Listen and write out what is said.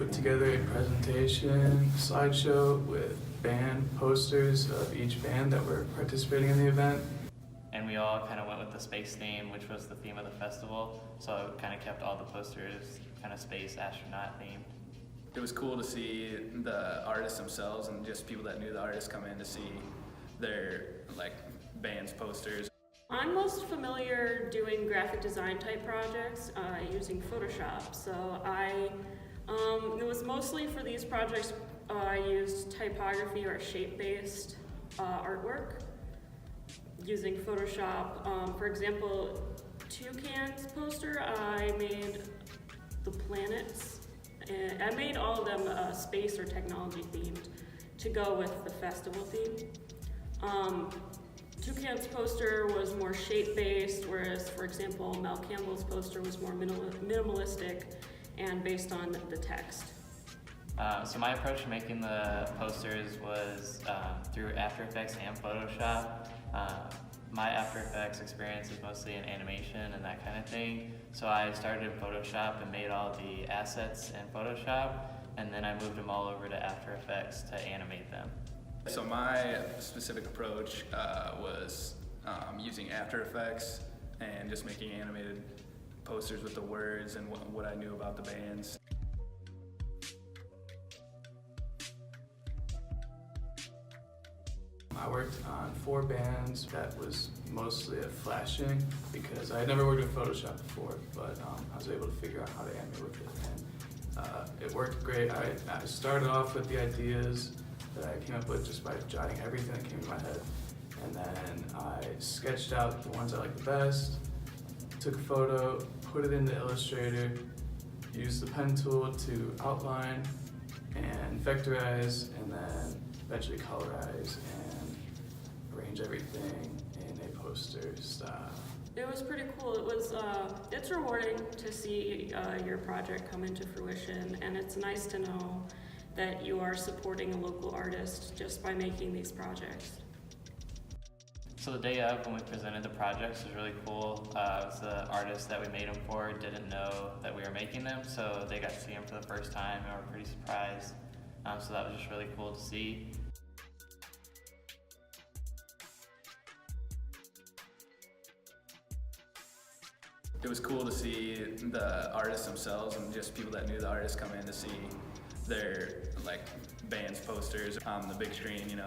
put together a presentation slideshow with band posters of each band that were participating in the event. And we all kind of went with the space theme, which was the theme of the festival. So it kind of kept all the posters kind of space astronaut themed. It was cool to see the artists themselves and just people that knew the artists come in to see their band's posters. I'm most familiar doing graphic design type projects using Photoshop. So it was mostly for these projects I used typography or shape-based artwork using Photoshop. For example, Toucan's poster, I made the planets. And I made all of them space or technology themed to go with the festival theme. Toucan's poster was more shape-based, whereas, for example, Mel Campbell's poster was more minimalistic and based on the text. So my approach to making the posters was through After Effects and Photoshop. My After Effects experience is mostly in animation and that kind of thing. So I started in Photoshop and made all the assets in Photoshop, and then I moved them all over to After Effects to animate them. So my specific approach was using After Effects and just making animated posters with the words and what I knew about the bands. I worked on 4 bands that was mostly at flashing because I had never worked with Photoshop before, but I was able to figure out how to animate with it, and it worked great. I started off with the ideas that I came up with just by jotting everything that came to my head, and then I sketched out the ones I liked the best, took a photo, put it into Illustrator, used the pen tool to outline and vectorize, and then eventually colorize and arrange everything in a poster style. It was pretty cool. It's rewarding to see your project come into fruition, and it's nice to know that you are supporting a local artist just by making these projects. So the day of, when we presented the projects, was really cool. The artists that we made them for didn't know that we were making them, so they got to see them for the first time and were pretty surprised. So that was just really cool to see. It was cool to see the artists themselves and just people that knew the artists come in to see their band's posters on the big screen,